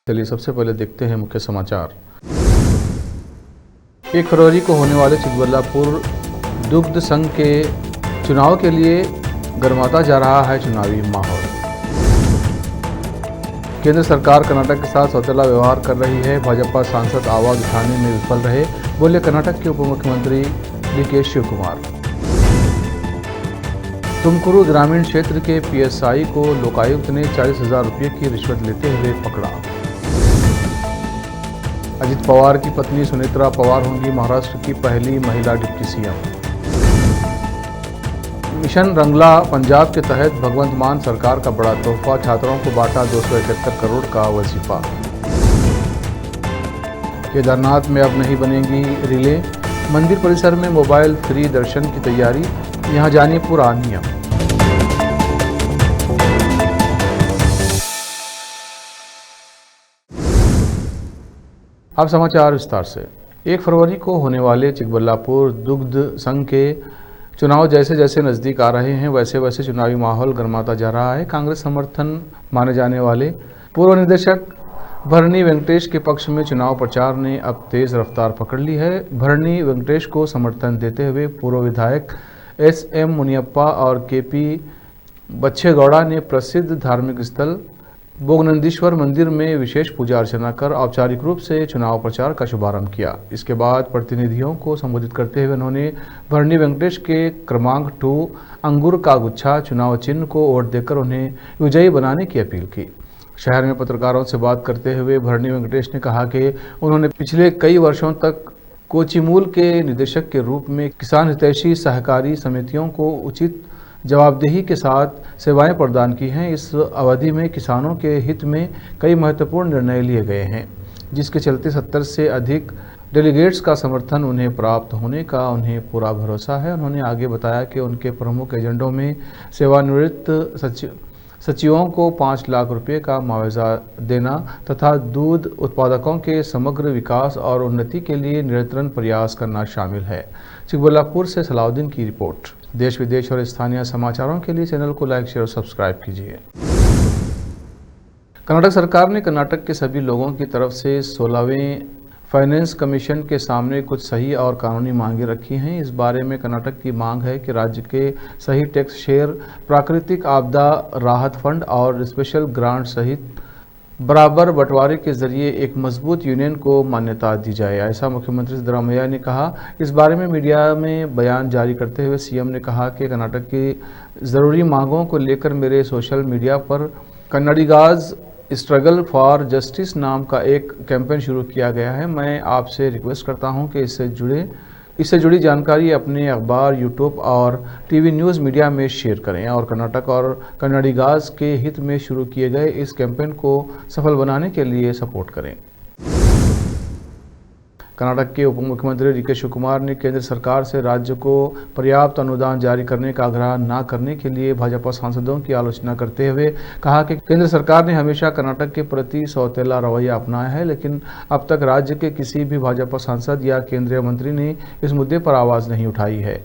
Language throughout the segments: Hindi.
चलिए सबसे पहले देखते हैं मुख्य समाचार। 1 फरवरी को होने वाले चिकबल्लापुर दुग्ध संघ के चुनाव के लिए गर्माता जा रहा है चुनावी माहौल। केंद्र सरकार कर्नाटक के साथ सौतेला व्यवहार कर रही है। भाजपा सांसद आवाज उठाने में विफल रहे, बोले कर्नाटक के उप मुख्यमंत्री डीके शिवकुमार। तुमकुरू ग्रामीण क्षेत्र के पीएसआई को लोकायुक्त ने 40,000 रुपये की रिश्वत लेते हुए पकड़ा। अजित पवार की पत्नी सुनेत्रा पवार होंगी महाराष्ट्र की पहली महिला deputy CM. Mission Rangla Punjab के तहत भगवंत मान सरकार का बड़ा तोहफा, छात्रों को बांटा 271 करोड़ का वजीफा। केदारनाथ में अब नहीं बनेंगी रिले, मंदिर परिसर में मोबाइल फ्री दर्शन की तैयारी, यहां जानिए पूरा नियम। अब समाचार विस्तार से। 1 फरवरी को होने वाले चिकबल्लापुर दुग्ध संघ के चुनाव जैसे जैसे नज़दीक आ रहे हैं, वैसे वैसे चुनावी माहौल गर्माता जा रहा है। कांग्रेस समर्थन माने जाने वाले पूर्व निदेशक भरनी वेंकटेश के पक्ष में चुनाव प्रचार ने अब तेज रफ्तार पकड़ ली है। भरनी वेंकटेश को समर्थन देते हुए पूर्व विधायक एसएम मुनियप्पा और केपी बच्छेगौड़ा ने प्रसिद्ध धार्मिक स्थल बोगनंदीश्वर मंदिर में विशेष पूजा अर्चना कर औपचारिक रूप से चुनाव प्रचार का शुभारंभ किया। इसके बाद प्रतिनिधियों को संबोधित करते हुए उन्होंने भरनी वेंकटेश के क्रमांक 2 अंगूर का गुच्छा चुनाव चिन्ह को वोट देकर उन्हें विजयी बनाने की अपील की। शहर में पत्रकारों से बात करते हुए भरनी वेंकटेश ने कहा कि उन्होंने पिछले कई वर्षों तक कोचिमूल के निदेशक के रूप में किसान हितैषी सहकारी समितियों को उचित जवाबदेही के साथ सेवाएं प्रदान की हैं। इस अवधि में किसानों के हित में कई महत्वपूर्ण निर्णय लिए गए हैं, जिसके चलते 70 से अधिक डेलीगेट्स का समर्थन उन्हें प्राप्त होने का उन्हें पूरा भरोसा है। उन्होंने आगे बताया कि उनके प्रमुख एजेंडों में सेवानिवृत्त सचिवों को 5 लाख रुपये का मुआवजा देना तथा दूध उत्पादकों के समग्र विकास और उन्नति के लिए निरंतर प्रयास करना शामिल है। चिकबल्लापुर से सलाउद्दीन की रिपोर्ट। देश विदेश और स्थानीय समाचारों के लिए चैनल को लाइक शेयर और सब्सक्राइब कीजिए। कर्नाटक सरकार ने कर्नाटक के सभी लोगों की तरफ से 16वें फाइनेंस कमीशन के सामने कुछ सही और कानूनी मांगें रखी हैं। इस बारे में कर्नाटक की मांग है कि राज्य के सही टैक्स शेयर, प्राकृतिक आपदा राहत फंड और स्पेशल ग्रांट सहित बराबर बंटवारे के जरिए एक मजबूत यूनियन को मान्यता दी जाए। ऐसा मुख्यमंत्री सिद्धरामैया ने कहा। इस बारे में मीडिया में बयान जारी करते हुए सीएम ने कहा कि कर्नाटक की ज़रूरी मांगों को लेकर मेरे सोशल मीडिया पर कन्नडिगाज स्ट्रगल फॉर जस्टिस नाम का एक कैंपेन शुरू किया गया है। मैं आपसे रिक्वेस्ट करता हूं कि इससे जुड़ी जानकारी अपने अखबार, यूट्यूब और टीवी न्यूज़ मीडिया में शेयर करें और कर्नाटक और कन्नडिगाज के हित में शुरू किए गए इस कैंपेन को सफल बनाने के लिए सपोर्ट करें। कर्नाटक के उप मुख्यमंत्री डीके शिवकुमार ने केंद्र सरकार से राज्य को पर्याप्त अनुदान जारी करने का आग्रह न करने के लिए भाजपा सांसदों की आलोचना करते हुए कहा कि केंद्र सरकार ने हमेशा कर्नाटक के प्रति सौतेला रवैया अपनाया है, लेकिन अब तक राज्य के किसी भी भाजपा सांसद या केंद्रीय मंत्री ने इस मुद्दे पर आवाज़ नहीं उठाई है।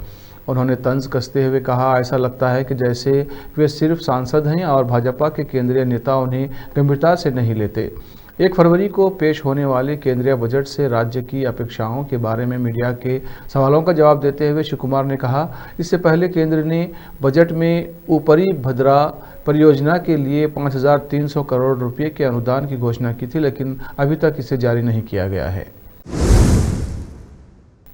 उन्होंने तंज कसते हुए कहा, ऐसा लगता है कि जैसे वे सिर्फ सांसद हैं और भाजपा के केंद्रीय नेता उन्हें गंभीरता से नहीं लेते। 1 फरवरी को पेश होने वाले केंद्रीय बजट से राज्य की अपेक्षाओं के बारे में मीडिया के सवालों का जवाब देते हुए शिव कुमार ने कहा, इससे पहले केंद्र ने बजट में ऊपरी भद्रा परियोजना के लिए 5,300 करोड़ रुपये के अनुदान की घोषणा की थी, लेकिन अभी तक इसे जारी नहीं किया गया है।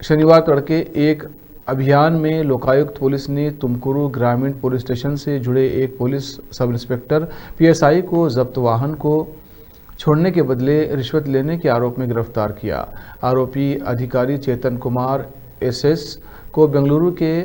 शनिवार तड़के एक अभियान में लोकायुक्त पुलिस ने तुमकुरू ग्रामीण पुलिस स्टेशन से जुड़े एक पुलिस सब इंस्पेक्टर पीएसआई को जब्त वाहन को छोड़ने के बदले रिश्वत लेने के आरोप में गिरफ्तार किया। आरोपी अधिकारी चेतन कुमार एसएस को बेंगलुरु के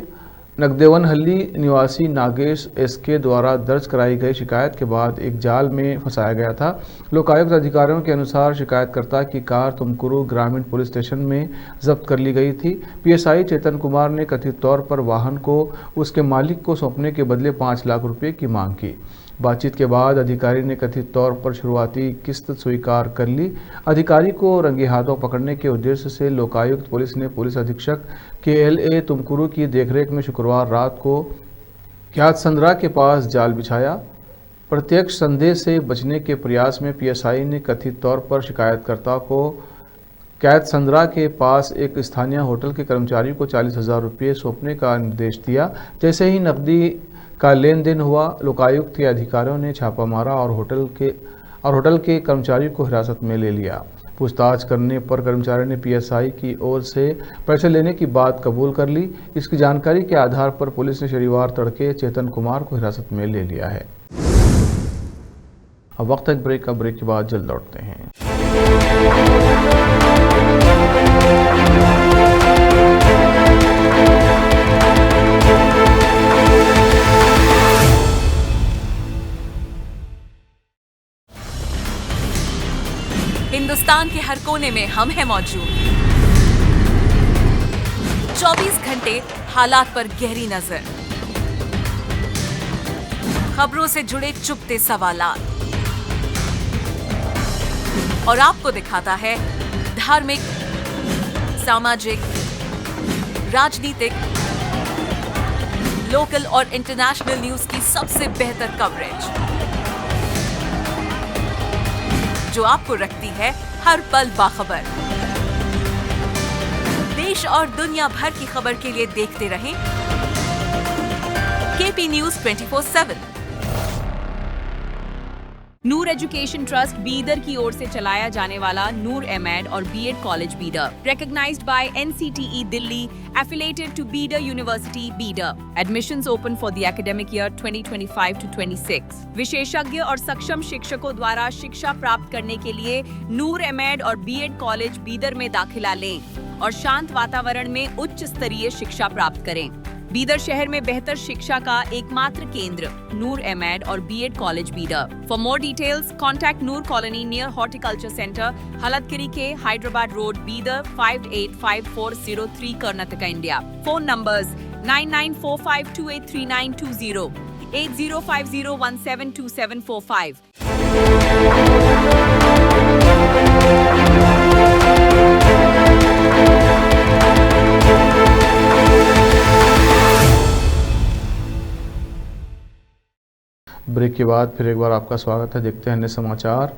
नगदेवनहल्ली निवासी नागेश एसके द्वारा दर्ज कराई गई शिकायत के बाद एक जाल में फंसाया गया था। लोकायुक्त अधिकारियों के अनुसार शिकायतकर्ता की कार तुमकुरू ग्रामीण पुलिस स्टेशन में जब्त कर ली गई थी। पीएसआई चेतन कुमार ने कथित तौर पर वाहन को उसके मालिक को सौंपने के बदले 5 लाख रुपये की मांग की। बातचीत के बाद अधिकारी ने कथित तौर पर शुरुआती किस्त स्वीकार कर ली। अधिकारी को रंगे हाथों पकड़ने के उद्देश्य से लोकायुक्त पुलिस ने पुलिस अधीक्षक KLA तुमकुरू की देखरेख में शुक्रवार रात को क्यातसंद्रा के पास जाल बिछाया। प्रत्यक्ष संदेह से बचने के प्रयास में पीएसआई ने कथित तौर पर शिकायतकर्ता को कैथसंद्रा के पास एक स्थानीय होटल के कर्मचारी को 40,000 रुपये सौंपने का निर्देश दिया। जैसे ही नकदी का लेन देन हुआ, लोकायुक्त के अधिकारियों ने छापा मारा और होटल के कर्मचारी को हिरासत में ले लिया। पूछताछ करने पर कर्मचारी ने पीएसआई की ओर से पैसे लेने की बात कबूल कर ली। इसकी जानकारी के आधार पर पुलिस ने शनिवार तड़के चेतन कुमार को हिरासत में ले लिया है। अब वक्त एक ब्रेक का। ब्रेक के बाद जल्द लौटते हैं। हिंदुस्तान के हर कोने में हम हैं मौजूद। 24 घंटे हालात पर गहरी नजर, खबरों से जुड़े चुपते सवालात और आपको दिखाता है धार्मिक, सामाजिक, राजनीतिक, लोकल और इंटरनेशनल न्यूज की सबसे बेहतर कवरेज, जो आपको रखती है हर पल बाखबर। देश और दुनिया भर की खबर के लिए देखते रहें KP news 24/7। Noor education trust Bidar की ओर से चलाया जाने वाला नूर एमएड और BEd college Bidar, recognized by NCTE Delhi, affiliated to Bidar University, Bidar. Admissions open for the academic year 2025 to 26. विशेषज्ञ और सक्षम शिक्षकों द्वारा शिक्षा प्राप्त करने के लिए नूर एमएड और बीएड कॉलेज बीदर में दाखिला लें और शांत वातावरण में उच्च स्तरीय शिक्षा प्राप्त करें। बीदर शहर में बेहतर शिक्षा का एकमात्र केंद्र नूर एमएड और BEd college Bidar. For more details contact Noor colony near horticulture centre, Halatgiri के Hyderabad road, Bidar 585403 Karnataka, India. Phone numbers 9945283920, 8050172745। Break के बाद फिर एक बार आपका स्वागत है। देखते हैं अन्य समाचार।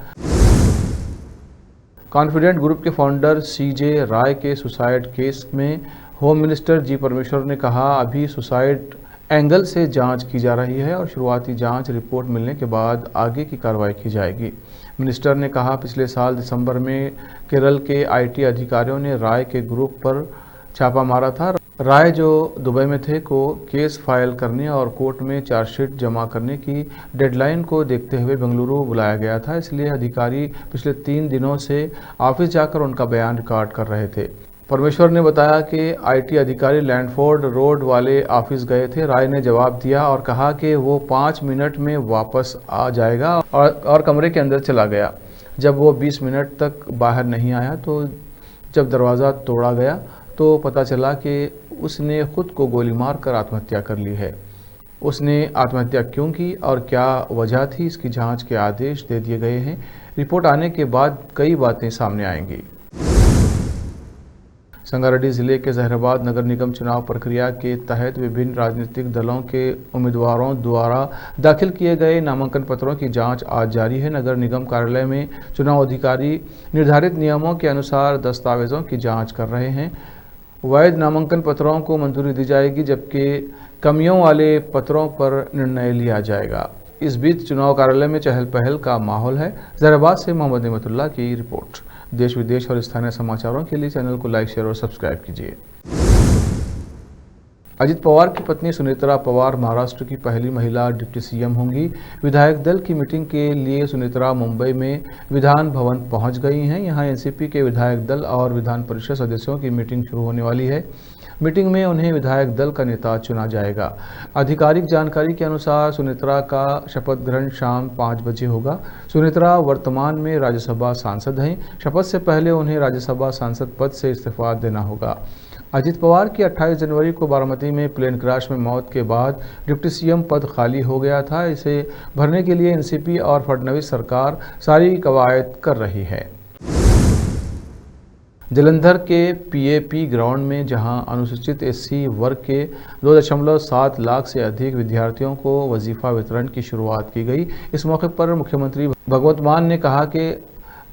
कॉन्फिडेंट ग्रुप के फाउंडर सीजे राय के सुसाइड केस में होम मिनिस्टर जी परमेश्वर ने कहा, अभी सुसाइड एंगल से जांच की जा रही है और शुरुआती जांच रिपोर्ट मिलने के बाद आगे की कार्रवाई की जाएगी। मिनिस्टर ने कहा, पिछले साल दिसंबर में केरल के आईटी अधिकारियों ने राय के ग्रुप पर छापा मारा था। राय जो दुबई में थे को केस फाइल करने और कोर्ट में चार्जशीट जमा करने की डेडलाइन को देखते हुए बेंगलुरु बुलाया गया था, इसलिए अधिकारी पिछले 3 दिनों से ऑफिस जाकर उनका बयान रिकॉर्ड कर रहे थे। परमेश्वर ने बताया कि आईटी अधिकारी लैंडफोर्ड रोड वाले ऑफिस गए थे। राय ने जवाब दिया और कहा कि वो 5 मिनट में वापस आ जाएगा और कमरे के अंदर चला गया। जब वो 20 मिनट तक बाहर नहीं आया तो जब दरवाज़ा तोड़ा गया तो पता चला कि उसने खुद को गोली मारकर आत्महत्या कर ली है। उसने आत्महत्या क्यों की और क्या वजह थी, इसकी जांच के आदेश दे दिए गए हैं। रिपोर्ट आने के बाद कई बातें सामने आएंगी। संगारेड्डी जिले के जहराबाद नगर निगम चुनाव प्रक्रिया के तहत विभिन्न राजनीतिक दलों के उम्मीदवारों द्वारा दाखिल किए गए नामांकन पत्रों की जांच आज जारी है। नगर निगम कार्यालय में चुनाव अधिकारी निर्धारित नियमों के अनुसार दस्तावेजों की जांच कर रहे हैं। वैध नामांकन पत्रों को मंजूरी दी जाएगी, जबकि कमियों वाले पत्रों पर निर्णय लिया जाएगा। इस बीच चुनाव कार्यालय में चहल पहल का माहौल है। जहराबाद से मोहम्मद नेमतुल्लाह की रिपोर्ट। देश विदेश और स्थानीय समाचारों के लिए चैनल को लाइक, शेयर और सब्सक्राइब कीजिए। अजित पवार की पत्नी सुनेत्रा पवार महाराष्ट्र की पहली महिला डिप्टी सीएम होंगी। विधायक दल की मीटिंग के लिए सुनेत्रा मुंबई में विधान भवन पहुंच गई हैं। यहां एनसीपी के विधायक दल और विधान परिषद सदस्यों की मीटिंग शुरू होने वाली है। मीटिंग में उन्हें विधायक दल का नेता चुना जाएगा। आधिकारिक जानकारी के अनुसार सुनेत्रा का शपथ ग्रहण शाम 5 बजे होगा। सुनेत्रा वर्तमान में राज्यसभा सांसद हैं। शपथ से पहले उन्हें राज्यसभा सांसद पद से इस्तीफा देना होगा। अजित पवार की 28 जनवरी को बारामती में प्लेन क्रैश में मौत के बाद डिप्टी सीएम पद खाली हो गया था। इसे भरने के लिए एनसीपी और फडणवीस सरकार सारी कवायद कर रही है। जलंधर के पीएपी ग्राउंड में जहां अनुसूचित एससी वर्ग के 2.7 लाख से अधिक विद्यार्थियों को वजीफा वितरण की शुरुआत की गई। इस मौके पर मुख्यमंत्री भगवंत मान ने कहा कि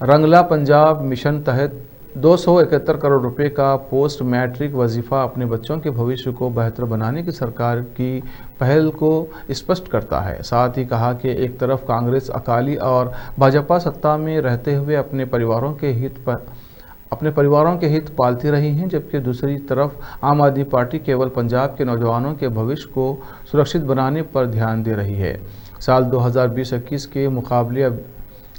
रंगला पंजाब मिशन तहत 271 करोड़ रुपए का पोस्ट मैट्रिक वजीफा अपने बच्चों के भविष्य को बेहतर बनाने की सरकार की पहल को स्पष्ट करता है। साथ ही कहा कि एक तरफ कांग्रेस, अकाली और भाजपा सत्ता में रहते हुए अपने परिवारों के हित पालती रही हैं, जबकि दूसरी तरफ आम आदमी पार्टी केवल पंजाब के नौजवानों के भविष्य को सुरक्षित बनाने पर ध्यान दे रही है। साल 2020-21 के मुकाबले अब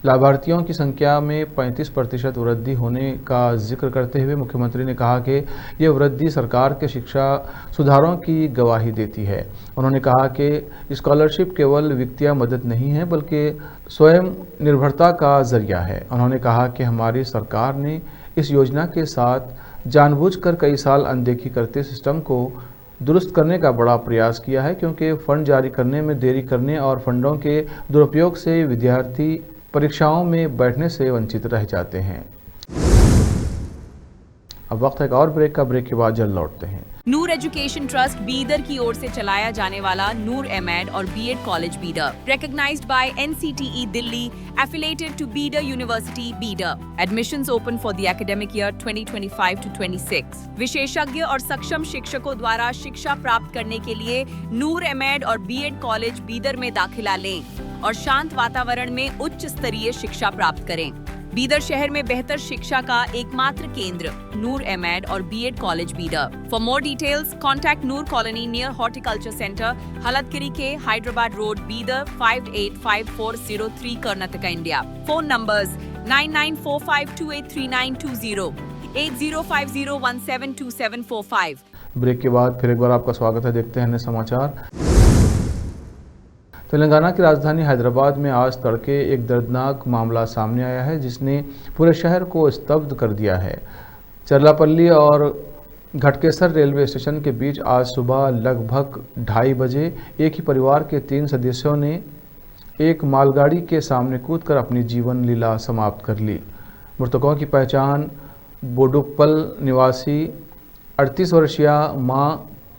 लाभार्थियों की संख्या में 35% वृद्धि होने का जिक्र करते हुए मुख्यमंत्री ने कहा कि यह वृद्धि सरकार के शिक्षा सुधारों की गवाही देती है। उन्होंने कहा कि स्कॉलरशिप केवल वित्तीय मदद नहीं है बल्कि स्वयं निर्भरता का जरिया है। उन्होंने कहा कि हमारी सरकार ने इस योजना के साथ जानबूझकर कई साल अनदेखी करते सिस्टम को दुरुस्त करने का बड़ा प्रयास किया है, क्योंकि फंड जारी करने में देरी करने और फंडों के दुरुपयोग से विद्यार्थी परीक्षाओं में बैठने से वंचित रह जाते हैं। अब वक्त है एक और ब्रेक का। ब्रेक के बाद जल्द लौटते हैं। नूर एजुकेशन ट्रस्ट बीदर की ओर से चलाया जाने वाला नूर एमएड और BEd college Bidar, recognized by NCTE Delhi, affiliated to Bidar University, Bidar. Admissions open for the academic year 2025 to 26. विशेषज्ञ और सक्षम शिक्षकों द्वारा शिक्षा प्राप्त करने के लिए नूर एमएड और बीएड कॉलेज बीदर में दाखिला लें और शांत वातावरण में उच्च स्तरीय शिक्षा प्राप्त करें। बीदर शहर में बेहतर शिक्षा का एकमात्र केंद्र नूर एमएड और BEd college Bidar. For more details contact Noor colony near horticulture centre, Haladgiri के Hyderabad road, Bidar 585403 Karnataka, India. Phone numbers 9945283920, 8050172745। Break के बाद फिर एक बार आपका स्वागत है। देखते हैं अन्य समाचार। तेलंगाना की राजधानी हैदराबाद में आज तड़के एक दर्दनाक मामला सामने आया है, जिसने पूरे शहर को स्तब्ध कर दिया है। चरलापल्ली और घटकेसर रेलवे स्टेशन के बीच आज सुबह लगभग 2:30 बजे एक ही परिवार के 3 सदस्यों ने एक मालगाड़ी के सामने कूदकर अपनी जीवन लीला समाप्त कर ली। मृतकों की पहचान बोडुप्पल निवासी 38 वर्षीय मां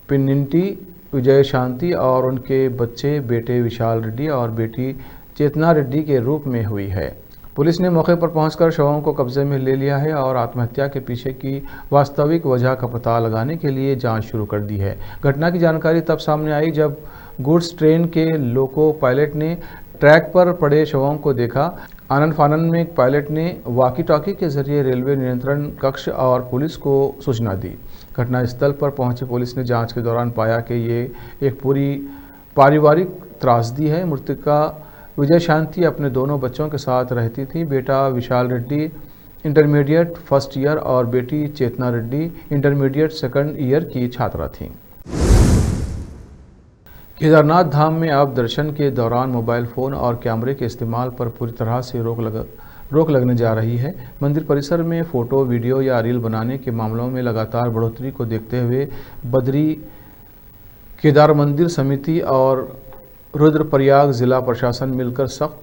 पिन्निंटी विजय शांति और उनके बच्चे बेटे विशाल रेड्डी और बेटी चेतना रेड्डी के रूप में हुई है। पुलिस ने मौके पर पहुंचकर शवों को कब्जे में ले लिया है और आत्महत्या के पीछे की वास्तविक वजह का पता लगाने के लिए जांच शुरू कर दी है। घटना की जानकारी तब सामने आई जब गुड्स ट्रेन के लोको पायलट ने ट्रैक पर पड़े शवों को देखा। आनंद फानन में एक पायलट ने वॉकी टॉकी के जरिए रेलवे नियंत्रण कक्ष और पुलिस को सूचना दी। घटनास्थल पर पहुंची पुलिस ने जांच के दौरान पाया कि ये एक पूरी पारिवारिक त्रासदी है। मृतका विजय शांति अपने दोनों बच्चों के साथ रहती थी। बेटा विशाल रेड्डी इंटरमीडिएट फर्स्ट ईयर और बेटी चेतना रेड्डी इंटरमीडिएट सेकंड ईयर की छात्रा थीं। केदारनाथ धाम में अब दर्शन के दौरान मोबाइल फ़ोन और कैमरे के इस्तेमाल पर पूरी तरह से रोक लगने जा रही है। मंदिर परिसर में फ़ोटो, वीडियो या रील बनाने के मामलों में लगातार बढ़ोतरी को देखते हुए बद्री केदार मंदिर समिति और रुद्रप्रयाग जिला प्रशासन मिलकर सख्त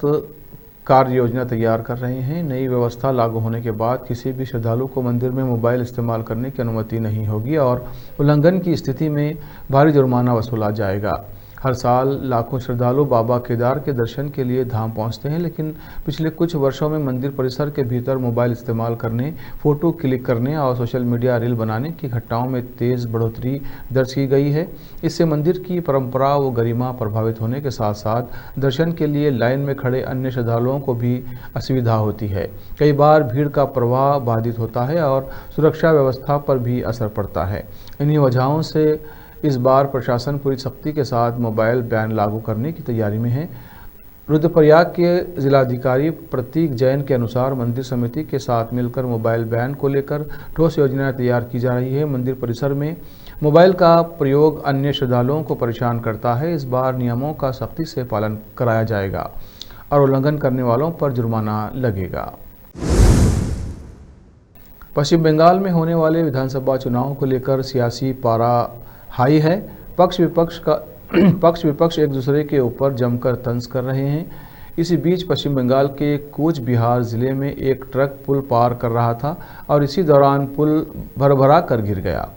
कार्य योजना तैयार कर रहे हैं। नई व्यवस्था लागू होने के बाद किसी भी श्रद्धालु को मंदिर में मोबाइल इस्तेमाल करने की अनुमति नहीं होगी और उल्लंघन की स्थिति में भारी जुर्माना वसूला जाएगा। हर साल लाखों श्रद्धालु बाबा केदार के दर्शन के लिए धाम पहुंचते हैं, लेकिन पिछले कुछ वर्षों में मंदिर परिसर के भीतर मोबाइल इस्तेमाल करने, फ़ोटो क्लिक करने और सोशल मीडिया रील बनाने की घटनाओं में तेज़ बढ़ोतरी दर्ज की गई है। इससे मंदिर की परंपरा व गरिमा प्रभावित होने के साथ साथ दर्शन के लिए लाइन में खड़े अन्य श्रद्धालुओं को भी असुविधा होती है। कई बार भीड़ का प्रवाह बाधित होता है और सुरक्षा व्यवस्था पर भी असर पड़ता है। इन्हीं वजहों से इस बार प्रशासन पूरी सख्ती के साथ मोबाइल बैन लागू करने की तैयारी में है। रुद्रप्रयाग के जिलाधिकारी प्रतीक जैन के अनुसार मंदिर समिति के साथ मिलकर मोबाइल बैन को लेकर ठोस योजनाएं तैयार की जा रही है। मंदिर परिसर में मोबाइल का प्रयोग अन्य श्रद्धालुओं को परेशान करता है। इस बार नियमों का सख्ती से पालन कराया जाएगा और उल्लंघन करने वालों पर जुर्माना लगेगा। पश्चिम बंगाल में होने वाले विधानसभा चुनाव को लेकर सियासी पारा हाई है। पक्ष विपक्ष एक दूसरे के ऊपर जमकर तंज कर रहे हैं। इसी बीच पश्चिम बंगाल के कूच बिहार ज़िले में एक ट्रक पुल पार कर रहा था और इसी दौरान पुल भरभरा कर गिर गया,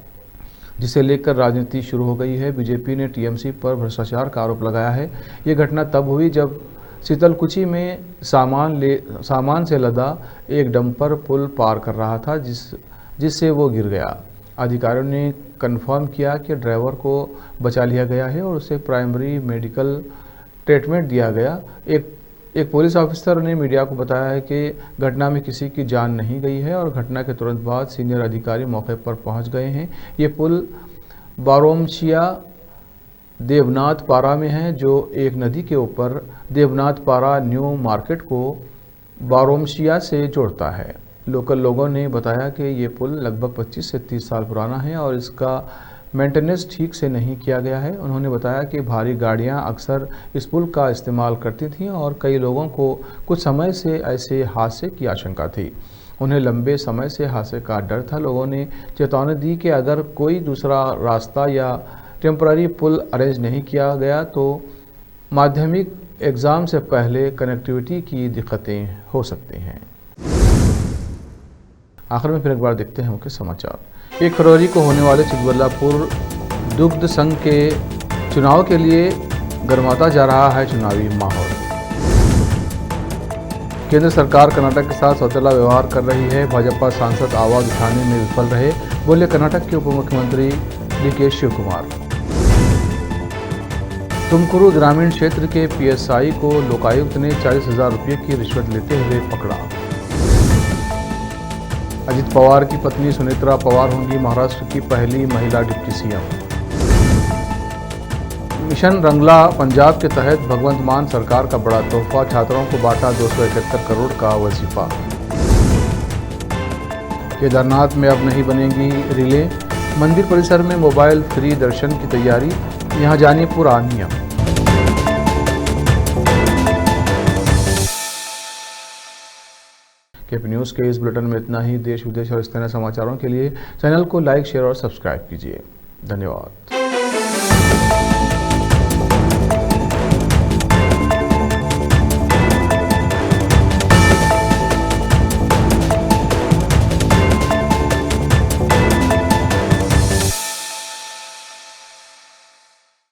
जिसे लेकर राजनीति शुरू हो गई है। बीजेपी ने टीएमसी पर भ्रष्टाचार का आरोप लगाया है। ये घटना तब हुई जब शीतलकुची में सामान से लदा एक डंपर पुल पार कर रहा था, जिससे वो गिर गया। अधिकारियों ने कन्फर्म किया कि ड्राइवर को बचा लिया गया है और उसे प्राइमरी मेडिकल ट्रीटमेंट दिया गया। एक पुलिस ऑफिसर ने मीडिया को बताया है कि घटना में किसी की जान नहीं गई है और घटना के तुरंत बाद सीनियर अधिकारी मौके पर पहुंच गए हैं। ये पुल बारोमशिया देवनाथ पारा में है, जो एक नदी के ऊपर देवनाथ पारा न्यू मार्केट को बारोमशिया से जोड़ता है। लोकल लोगों ने बताया कि ये पुल लगभग 25 से 30 साल पुराना है और इसका मेंटेनेंस ठीक से नहीं किया गया है। उन्होंने बताया कि भारी गाड़ियां अक्सर इस पुल का इस्तेमाल करती थीं और कई लोगों को कुछ समय से ऐसे हादसे की आशंका थी। उन्हें लंबे समय से हादसे का डर था। लोगों ने चेतावनी दी कि अगर कोई दूसरा रास्ता या टेम्पररी पुल अरेंज नहीं किया गया तो माध्यमिक एग्ज़ाम से पहले कनेक्टिविटी की दिक्कतें हो सकती हैं। आखिर में फिर एक बार देखते हैं मुख्य समाचार। 1 फरवरी को होने वाले चिकबल्लापुर दुग्ध संघ के चुनाव के लिए गर्माता जा रहा है चुनावी माहौल। केंद्र सरकार कर्नाटक के साथ सौतेला व्यवहार कर रही है। भाजपा सांसद आवाज उठाने में विफल रहे, बोले कर्नाटक के उप मुख्यमंत्री डीके शिवकुमार। तुमकुरू ग्रामीण क्षेत्र के पीएसआई को लोकायुक्त ने 40,000 रुपये की रिश्वत लेते हुए पकड़ा। अजित पवार की पत्नी सुनेत्रा पवार होंगी महाराष्ट्र की पहली महिला deputy CM. Mission Rangla Punjab के तहत भगवंत मान सरकार का बड़ा तोहफा, छात्रों को बांटा 271 करोड़ का वजीफा। केदारनाथ में अब नहीं बनेगी रिले, मंदिर परिसर में मोबाइल फ्री दर्शन की तैयारी, यहाँ जानिए पूरा नियम। केपी न्यूज़ के इस बुलेटिन में इतना ही। देश विदेश और स्थानीय समाचारों के लिए चैनल को लाइक, शेयर और सब्सक्राइब कीजिए। धन्यवाद।